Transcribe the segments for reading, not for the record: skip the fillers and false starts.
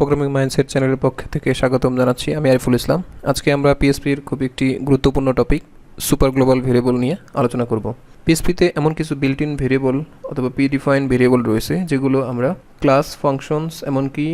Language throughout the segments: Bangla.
প্রোগ্রামিং মাইন্ডসেট চ্যানেলের পক্ষ থেকে স্বাগতম জানাচ্ছি। আমি আরিফুল ইসলাম। আজকে আমরা পিএইচপির খুব একটি গুরুত্বপূর্ণ টপিক সুপার গ্লোবাল ভেরিয়েবল নিয়ে আলোচনা করব। পিএইচপিতে এমন কিছু বিল্ট ইন ভেরিয়েবল অথবা প্রিডিফাইন্ড ভেরিয়েবল রয়েছে যেগুলো আমরা ক্লাস, ফাংশনস, এমনকি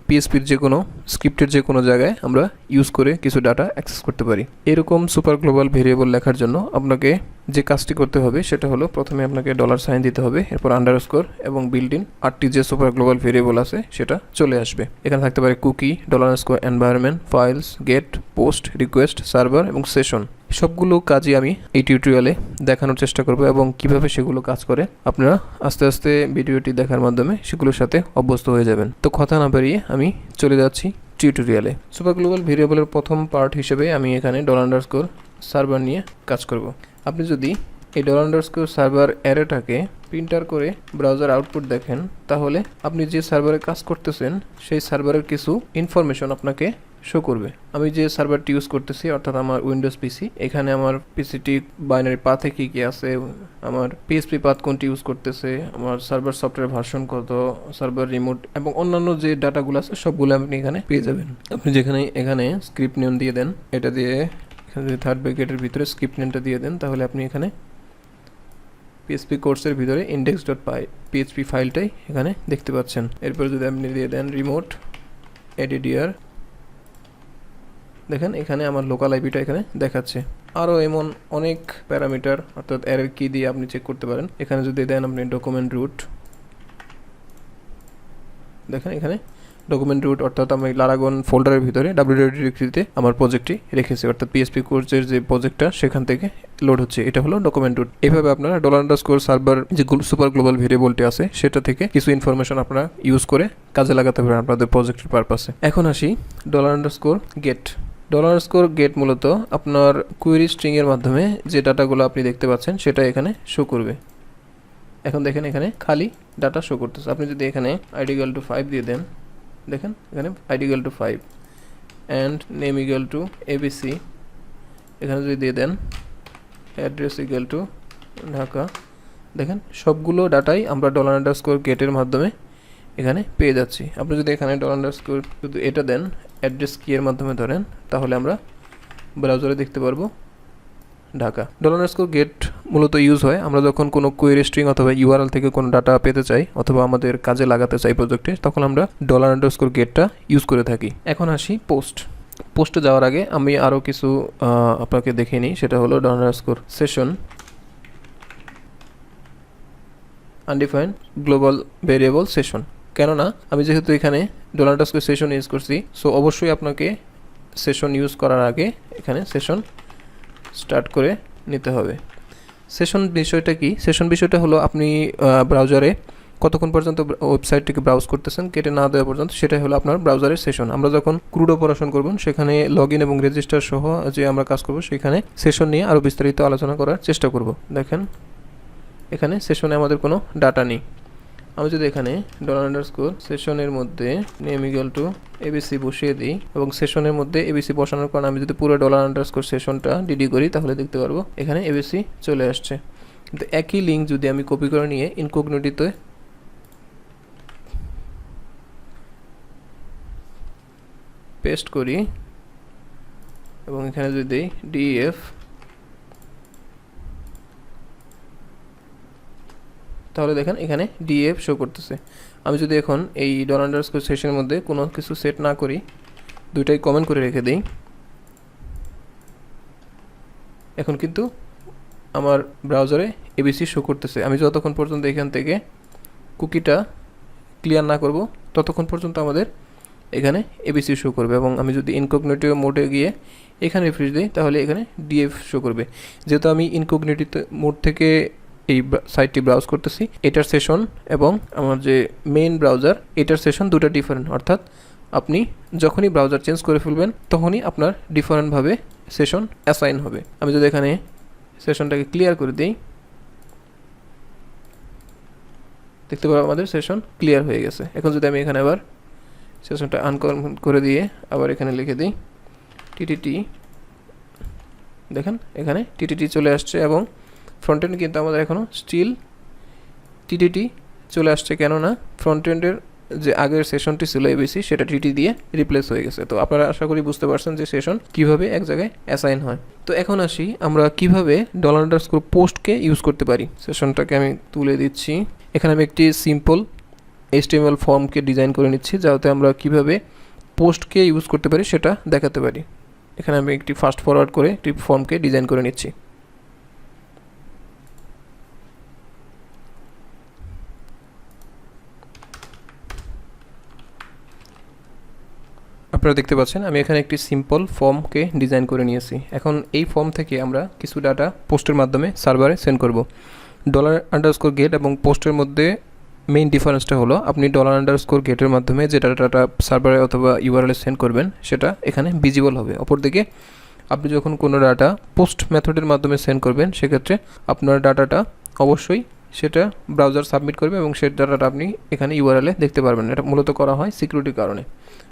পিএইচপির যে কোনো স্ক্রিপ্টের যে কোনো জায়গায় আমরা ইউজ করে কিছু ডাটা অ্যাক্সেস করতে পারি। এরকম সুপার গ্লোবাল ভেরিয়েবল লেখার জন্য আপনাকে যে কাজটি করতে হবে সেটা হলো, প্রথমে আপনাকে $সাইন দিতে হবে, এরপর আন্ডারস্কোর এবং বিল্ট ইন 8টি যে সুপার গ্লোবাল ভেরিয়েবল আছে সেটা চলে আসবে। এখানে থাকতে পারে cookie, $_ environment, files, get, post, request, server এবং সেশন। সবগুলো কাজই আমি এই টিউটোরিয়ালে দেখানোর চেষ্টা করব এবং কিভাবে সেগুলো কাজ করে আপনারা আস্তে আস্তে ভিডিওটি দেখার মাধ্যমে সেগুলোর সাথে অভ্যস্ত হয়ে যাবেন। তো কথা না বাড়িয়ে আমি চলে যাচ্ছি টিউটোরিয়ালে। সুপার গ্লোবাল ভেরিয়েবলের প্রথম পার্ট হিসেবে আমি এখানে $_ সার্ভার নিয়ে কাজ করব। আপনি যদি এই $_ সার্ভার অ্যারেটাকে প্রিন্টার করে ব্রাউজার আউটপুট দেখেন, তাহলে আপনি যে সার্ভারে কাজ করতেছেন সেই সার্ভারের কিছু ইনফরমেশন আপনাকে শো করবে। আমি যে সার্ভারটি ইউজ করতেছি অর্থাৎ আমার উইন্ডোজ পিসি, এখানে আমার পিসিটি বাইনারি পাথে কী কী আছে, আমার পিএইচপি পাথ কোনটি ইউজ করতেছে, আমার সার্ভার সফটওয়্যার ভার্সন কত, সার্ভার রিমোট এবং অন্যান্য যে ডাটাগুলো আছে সবগুলো আপনি এখানে পেয়ে যাবেন। আপনি যেখানে এখানে স্ক্রিপ্ট নেম দিয়ে দেন, এটা দিয়ে এখানে যদি থার্ড ব্র্যাকেটের ভিতরে স্ক্রিপ্ট নেমটা দিয়ে দেন, তাহলে আপনি এখানে পিএইচপি কোর্সের ভিতরে index.php ফাইলটাই এখানে দেখতে পাচ্ছেন। এরপর যদি আপনি দিয়ে দেন রিমোট এডিডিআর, দেখেন এখানে আমার লোকাল আইপিটা এখানে দেখাচ্ছে। আরও এমন অনেক প্যারামিটার অর্থাৎ এরর কি দিয়ে আপনি চেক করতে পারেন। এখানে যদি দেন আপনি ডকুমেন্ট রুট, দেখেন এখানে ডকুমেন্ট রুট অর্থাৎ আমি লারাগন ফোল্ডারের ভিতরে www ডিরেক্টরিতে আমার প্রজেক্টটি রেখেছি, অর্থাৎ পিএইচপি কোর্সের যে প্রজেক্টটা সেখান থেকে লোড হচ্ছে, এটা হলো ডকুমেন্ট রুট। এভাবে আপনারা $_ সার্ভার যে সুপার গ্লোবাল ভেরিয়েবলটি আছে সেটা থেকে কিছু ইনফরমেশন আপনারা ইউজ করে কাজে লাগাতে পারেন আপনাদের প্রজেক্টের পারপাসে। এখন আসি $_ গেট মূলত আপনার কুয়েরি স্ট্রিং এর মাধ্যমে যে ডাটাগুলো আপনি দেখতে পাচ্ছেন সেটা এখানে শো করবে। এখন দেখেন এখানে খালি ডাটা শো করতেছে। আপনি যদি এখানে id = 5 দিয়ে দেন, দেখেন এখানে id = 5 অ্যান্ড নেম = abc, এখানে যদি দিয়ে দেন অ্যাড্রেস = ঢাকা, দেখেন সবগুলো ডাটাই আমরা $_ গেটের মাধ্যমে এখানে পেয়ে যাচ্ছি। আপনি যদি এখানে $_ শুধু এটা দেন, অ্যাড্রেস কি এর মাধ্যমে ধরেন, তাহলে আমরা ব্রাউজারে দেখতে পারবো ঢাকা। $_ গেট মূলত ইউজ হয় আমরা যখন কোনো কোয়েরি স্ট্রিং অথবা ইউআরএল থেকে কোনো ডাটা পেতে চাই অথবা আমাদের কাজে লাগাতে চাই প্রজেক্টে, তখন আমরা $_ গেটটা ইউজ করে থাকি। এখন আসি পোস্টে যাওয়ার আগে আমি আরও কিছু আপনাকে দেখে নিই। সেটা হলো $_ session undefined global variable session. কেননা আমি যেহেতু এখানে $_ সেশন ইউজ করছি, সো অবশ্যই আপনাকে সেশন ইউজ করার আগে এখানে সেশন স্টার্ট করে নিতে হবে। সেশন বিষয়টা কি? সেশন বিষয়টা হলো আপনি ব্রাউজারে কতক্ষণ পর্যন্ত ওয়েবসাইটটিকে ব্রাউজ করতেছেন কেটে না দেওয়া পর্যন্ত, সেটাই হলো আপনার ব্রাউজারের সেশন। আমরা যখন ক্রুড অপারেশন করব সেখানে লগ ইন এবং রেজিস্টার সহ যে আমরা কাজ করব সেখানে সেশন নিয়ে আরও বিস্তারিত আলোচনা করার চেষ্টা করব। দেখেন এখানে সেশনে আমাদের কোনো ডাটা নেই। আমি যদি এখানে $_ সেশনের মধ্যে নেম = abc বসিয়ে দিই এবং সেশনের মধ্যে abc বসানোর কারণে আমি যদি পুরো $_ সেশনটা ডিডি করি, তাহলে দেখতে পারবো এখানে abc চলে আসছে। কিন্তু একই লিঙ্ক যদি আমি কপি করে নিয়ে ইনকগনিটোতে পেস্ট করি এবং এখানে যদি দিই def, তাহলে দেখেন এখানে df শো করতেছে। আমি যদি এখন এই $_ সেশনের মধ্যে কোনো কিছু সেট না করি, দুইটাই কমেন্ট করে রেখে দিই, এখন কিন্তু আমার ব্রাউজারে abc শো করতেছে। আমি যতক্ষণ পর্যন্ত এখান থেকে কুকিটা ক্লিয়ার না করব ততক্ষণ পর্যন্ত আমাদের এখানে abc শো করবে। এবং আমি যদি ইনকগনিটো মোডে গিয়ে এখানে রিফ্রেশ দিই, তাহলে এখানে df শো করবে। যেহেতু আমি ইনকগনিটো মোড থেকে এই সাইটটি ব্রাউজ করতেছি, এটার সেশন এবং আমার যে মেইন ব্রাউজার এটার সেশন দুটো ডিফারেন্ট, অর্থাৎ আপনি যখনই ব্রাউজার চেঞ্জ করে ফেলবেন তখনই আপনার ডিফারেন্টভাবে সেশন অ্যাসাইন হবে। আমি যদি এখানে সেশনটাকে ক্লিয়ার করে দিই, দেখতে পারবো আমাদের সেশন ক্লিয়ার হয়ে গেছে। এখন যদি আমি এখানে আবার সেশনটা আনকমেন্ট করে দিয়ে আবার এখানে লিখে দিই ttt, দেখেন এখানে ttt চলে আসছে এবং ফ্রন্ট এন্ড কিন্তু আমাদের এখনও স্টিল ttt চলে আসছে, কেননা ফ্রন্ট এন্ডের যে আগের সেশনটি ছিল এবিসি সেটা টিটি দিয়ে রিপ্লেস হয়ে গেছে। তো আপনারা আশা করি বুঝতে পারছেন যে সেশন কিভাবে এক জায়গায় অ্যাসাইন হয়। তো এখন আসি আমরা কিভাবে $পোস্টকে ইউজ করতে পারি। সেশনটাকে আমি তুলে দিচ্ছি। এখানে আমি একটি সিম্পল HTML ফর্মকে ডিজাইন করে নিচ্ছি, যাতে আমরা কিভাবে পোস্টকে ইউজ করতে পারি সেটা দেখাতে পারি। এখানে আমি একটি ফাস্ট ফরওয়ার্ড করে একটি ফর্মকে ডিজাইন করে নিচ্ছি। আপনারা দেখতে পাচ্ছেন আমি এখানে একটি সিম্পল ফর্মকে ডিজাইন করে নিয়েছি। এখন এই ফর্ম থেকে আমরা কিছু ডাটা পোস্টের মাধ্যমে সার্ভারে সেন্ড করব। $_get এবং পোস্টের মধ্যে মেইন ডিফারেন্সটা হলো আপনি $_getএর মাধ্যমে যে ডাটাটা সার্ভারে অথবা ইউআরএলে সেন্ড করবেন সেটা এখানে ভিজিবল হবে। অপরদিকে আপনি যখন কোনো ডাটা পোস্ট মেথডের মাধ্যমে সেন্ড করবেন সেক্ষেত্রে আপনার ডাটাটা অবশ্যই সেটা ব্রাউজার সাবমিট করবে এবং সেই ডাটাটা আপনি এখানে ইউআরএলে দেখতে পারবেন। এটা মূলত করা হয় সিকিউরিটির কারণে।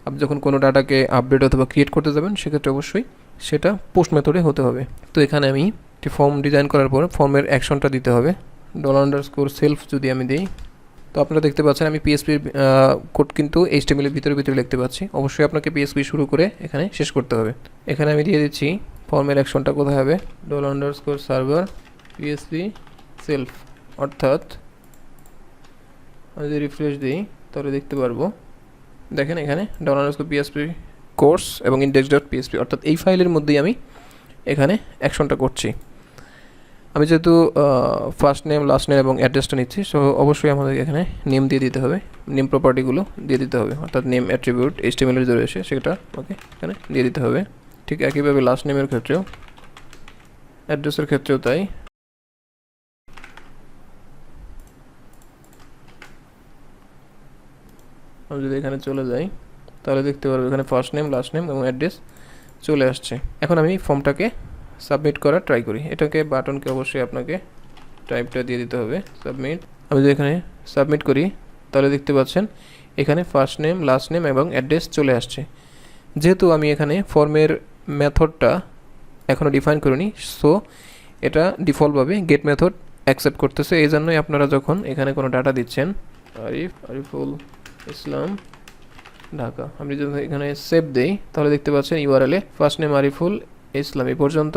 আপনি যখন কোনো ডাটাকে আপডেট অথবা ক্রিয়েট করতে যাবেন সেক্ষেত্রে অবশ্যই সেটা পোস্ট মেথডে হতে হবে। তো এখানে আমি একটি ফর্ম ডিজাইন করার পর ফর্মের অ্যাকশনটা দিতে হবে। $_self যদি আমি দিই, তো আপনারা দেখতে পাচ্ছেন আমি পিএসপির কোড কিন্তু HTML এর ভিতরে লিখতে পাচ্ছি। অবশ্যই আপনাকে পিএসপি শুরু করে এখানে শেষ করতে হবে। এখানে আমি দিয়ে দিচ্ছি ফর্মের অ্যাকশনটা কোথায় হবে, $_server PHP self, অর্থাৎ আমি যদি রিফ্রেশ দিই তাহলে দেখতে পারবো, দেখেন এখানে $_PHP কোর্স এবং index.php, অর্থাৎ এই ফাইলের মধ্যেই আমি এখানে অ্যাকশনটা করছি। আমি যেহেতু ফার্স্ট নেম, লাস্ট নেম এবং অ্যাড্রেসটা নিচ্ছি, সো অবশ্যই আমাদের এখানে নেম দিয়ে দিতে হবে, নেম প্রপার্টিগুলো দিয়ে দিতে হবে, অর্থাৎ নেম অ্যাট্রিবিউট HTML এর যে রয়েছে সেটা ওকে এখানে দিয়ে দিতে হবে। ঠিক একইভাবে লাস্ট নেমের ক্ষেত্রেও, অ্যাড্রেসের ক্ষেত্রেও তাই। আমি যদি এখানে চলে যাই তাহলে দেখতে পারবো এখানে ফার্স্ট নেম, লাস্ট নেম এবং অ্যাড্রেস চলে আসছে। এখন আমি ফর্মটাকে সাবমিট করার ট্রাই করি। এটাকে বাটনকে অবশ্যই আপনাকে টাইপটা দিয়ে দিতে হবে সাবমিট। আমি যদি এখানে সাবমিট করি তাহলে দেখতে পাচ্ছেন এখানে ফার্স্ট নেম, লাস্ট নেম এবং অ্যাড্রেস চলে আসছে। যেহেতু আমি এখানে ফর্মের মেথডটা এখনও ডিফাইন করিনি, সো এটা ডিফল্টভাবে গেট মেথড অ্যাকসেপ্ট করতেছে। এই জন্যই আপনারা যখন এখানে কোনো ডাটা দিচ্ছেন, আরিফুল ইসলাম ঢাকা, আমি যদি এখানে সেভ দেই তাহলে দেখতে পাচ্ছেন ইউআরএলে ফার্স্ট নেম আরিফুল ইসলাম এই পর্যন্ত,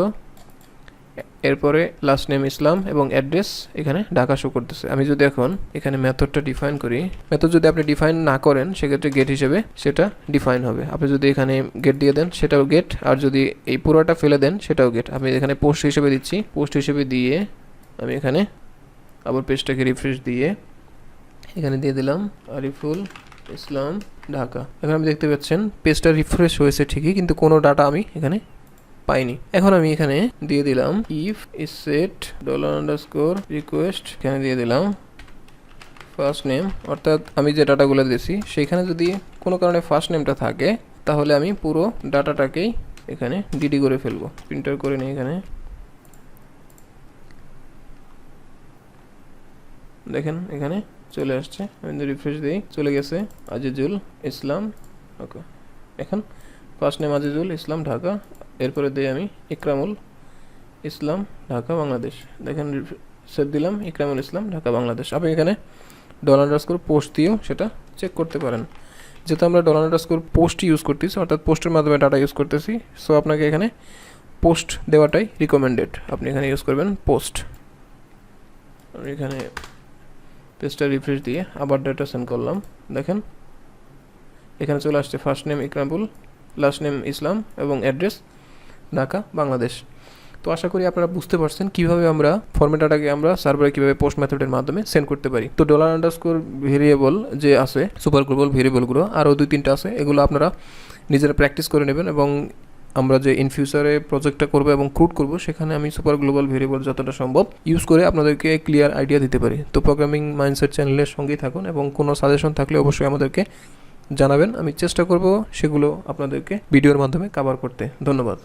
এরপরে লাস্ট নেম ইসলাম এবং অ্যাড্রেস এখানে ঢাকা শো করতেছে। আমি যদি এখন এখানে মেথডটা ডিফাইন করি, মেথড যদি আপনি ডিফাইন না করেন সেক্ষেত্রে গেট হিসেবে সেটা ডিফাইন হবে। আপনি যদি এখানে গেট দিয়ে দেন সেটাও গেট, আর যদি এই পুরোটা ফেলে দেন সেটাও গেট। আমি এখানে পোস্ট হিসেবে দিচ্ছি, পোস্ট হিসেবে দিয়ে আমি এখানে আবার পেজটাকে রিফ্রেশ দিয়ে এখানে দিয়ে দিলাম আরিফুল ইসলাম ঢাকা। এখন আমি দেখতে পাচ্ছেন পেজটা রিফ্রেশ হয়েছে ঠিকই, কিন্তু কোনো ডাটা আমি এখানে পাইনি। এখন আমি এখানে দিয়ে দিলাম ইফ ইজ সেট $_request, এখানে দিয়ে দিলাম ফার্স্ট নেম, অর্থাৎ আমি যে ডাটাগুলো দিয়েছি সেইখানে যদি কোনো কারণে ফার্স্ট নেমটা থাকে তাহলে আমি পুরো ডাটাটাকেই এখানে ডিডি করে ফেলবো। প্রিন্টার করে নিই, এখানে দেখেন এখানে চলে আসছে। আমি রিফ্রেশ দিই, চলে গেছে আজিজুল ইসলাম। ওকে, এখন ফার্স্ট নেম আজিজুল ইসলাম ঢাকা, এরপরে দিই আমি ইকরামুল ইসলাম ঢাকা বাংলাদেশ। দেখেন সেভ দিলাম ইকরামুল ইসলাম ঢাকা বাংলাদেশ। আপনি এখানে $_পোস্ট দিয়েও সেটা চেক করতে পারেন। যেহেতু আমরা $_পোস্ট ইউজ করতেছি, অর্থাৎ পোস্টের মাধ্যমে ডাটা ইউজ করতেছি, সো আপনাকে এখানে পোস্ট দেওয়াটাই রিকমেন্ডেড। আপনি এখানে ইউজ করবেন পোস্ট। আমি এখানে পেজটা রিফ্রেশ দিয়ে আবার ডাটা সেন্ড করলাম, দেখেন এখানে চলে আসছে first name Ikramul, last name Islam এবং অ্যাড্রেস ঢাকা বাংলাদেশ। তো আশা করি আপনারা বুঝতে পারছেন কীভাবে আমরা ফর্মেট ডাটাকে আমরা সার্ভারে কীভাবে পোস্ট মেথডের মাধ্যমে সেন্ড করতে পারি। তো $_ভেরিয়েবল যে আছে, সুপার গ্লোবাল ভেরিয়েবলগুলো আরও 2-3টা আছে, এগুলো আপনারা নিজেরা প্র্যাকটিস করে নেবেন এবং আমরা যে ইন ফিউচারে প্রজেক্টটা করবো এবং ক্রুড করবো সেখানে আমি সুপার গ্লোবাল ভেরিয়েবল যতটা সম্ভব ইউজ করে আপনাদেরকে ক্লিয়ার আইডিয়া দিতে পারি। তো প্রোগ্রামিং মাইন্ডসেট চ্যানেলের সঙ্গেই থাকুন এবং কোনো সাজেশন থাকলে অবশ্যই আমাদেরকে জানাবেন। আমি চেষ্টা করব সেগুলো আপনাদেরকে ভিডিওর মাধ্যমে কভার করতে। ধন্যবাদ।